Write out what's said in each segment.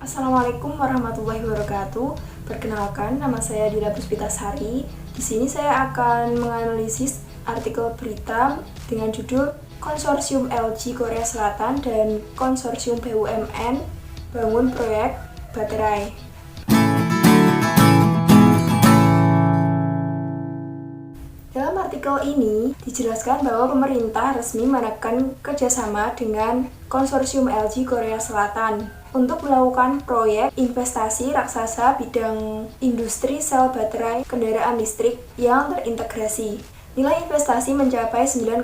Assalamualaikum warahmatullahi wabarakatuh. Perkenalkan, nama saya Dila Puspitasari. Di sini saya akan menganalisis artikel berita dengan judul Konsorsium LG Korea Selatan dan Konsorsium BUMN bangun proyek baterai. Dalam artikel ini dijelaskan bahwa pemerintah resmi menekan kerjasama dengan Konsorsium LG Korea Selatan untuk melakukan proyek investasi raksasa bidang industri sel baterai kendaraan listrik yang terintegrasi. Nilai investasi mencapai 9,8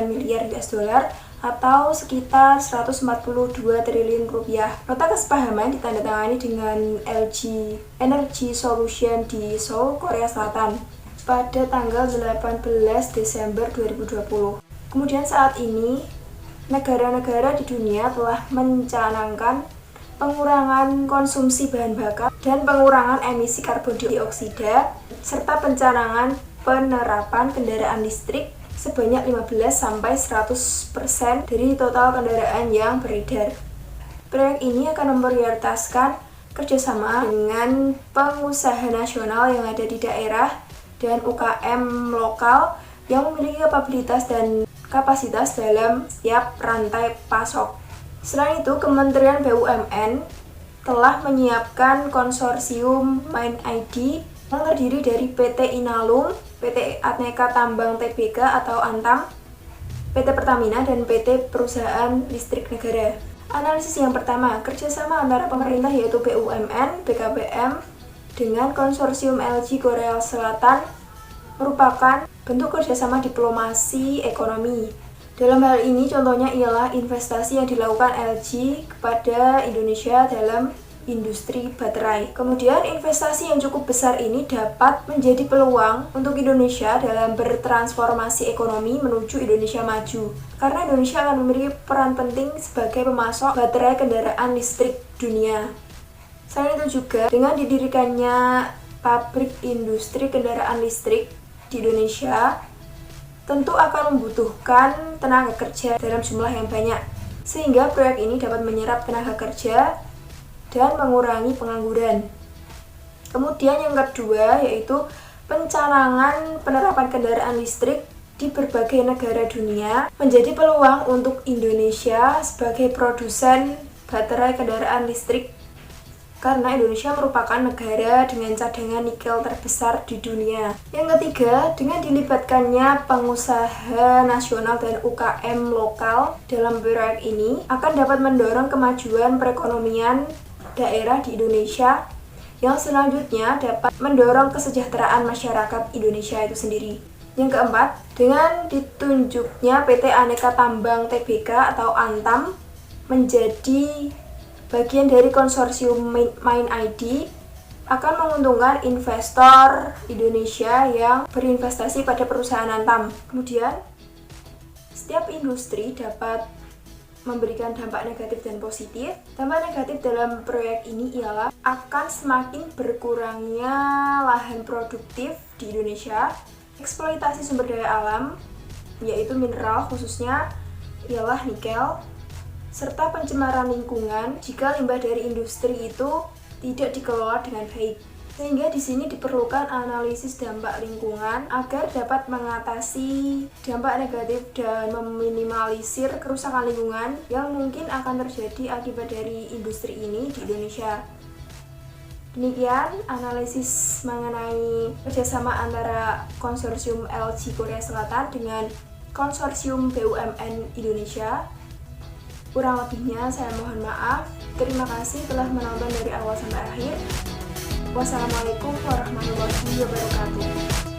miliar US dollar atau sekitar 142 triliun rupiah. Nota kesepahaman ditandatangani dengan LG Energy Solution di Seoul, Korea Selatan pada tanggal 18 Desember 2020. Kemudian saat ini, negara-negara di dunia telah mencanangkan pengurangan konsumsi bahan bakar dan pengurangan emisi karbon dioksida, serta pencanangan penerapan kendaraan listrik sebanyak 15-100% dari total kendaraan yang beredar. Proyek ini akan memprioritaskan kerjasama dengan pengusaha nasional yang ada di daerah dan UKM lokal yang memiliki kapabilitas dan kapasitas dalam setiap rantai pasok. Selain itu, Kementerian BUMN telah menyiapkan konsorsium MindID yang terdiri dari PT Inalum, PT Aneka Tambang Tbk atau Antam, PT Pertamina, dan PT Perusahaan Listrik Negara. Analisis yang pertama, kerjasama antara pemerintah yaitu BUMN, BKPM, dengan konsorsium LG Korea Selatan merupakan bentuk kerjasama diplomasi ekonomi. Dalam hal ini contohnya ialah investasi yang dilakukan LG kepada Indonesia dalam industri baterai. Kemudian investasi yang cukup besar ini dapat menjadi peluang untuk Indonesia dalam bertransformasi ekonomi menuju Indonesia maju. Karena Indonesia akan memiliki peran penting sebagai pemasok baterai kendaraan listrik dunia. Selain itu juga, dengan didirikannya pabrik industri kendaraan listrik di Indonesia, tentu akan membutuhkan tenaga kerja dalam jumlah yang banyak, sehingga proyek ini dapat menyerap tenaga kerja dan mengurangi pengangguran. Kemudian yang kedua yaitu pencanangan penerapan kendaraan listrik di berbagai negara dunia menjadi peluang untuk Indonesia sebagai produsen baterai kendaraan listrik, karena Indonesia merupakan negara dengan cadangan nikel terbesar di dunia. Yang ketiga, dengan dilibatkannya pengusaha nasional dan UKM lokal dalam proyek ini akan dapat mendorong kemajuan perekonomian daerah di Indonesia yang selanjutnya dapat mendorong kesejahteraan masyarakat Indonesia itu sendiri. Yang keempat, dengan ditunjuknya PT Aneka Tambang Tbk atau Antam menjadi bagian dari konsorsium MindID akan menguntungkan investor Indonesia yang berinvestasi pada perusahaan Antam. Kemudian, setiap industri dapat memberikan dampak negatif dan positif. Dampak negatif dalam proyek ini ialah akan semakin berkurangnya lahan produktif di Indonesia, eksploitasi sumber daya alam, yaitu mineral khususnya ialah nikel, serta pencemaran lingkungan jika limbah dari industri itu tidak dikelola dengan baik. Sehingga di sini diperlukan analisis dampak lingkungan agar dapat mengatasi dampak negatif dan meminimalisir kerusakan lingkungan yang mungkin akan terjadi akibat dari industri ini di Indonesia. Demikian analisis mengenai kerjasama antara konsorsium LG Korea Selatan dengan konsorsium BUMN Indonesia. Kurang lebihnya saya mohon maaf. Terima kasih telah menonton dari awal sampai akhir. Wassalamualaikum warahmatullahi wabarakatuh.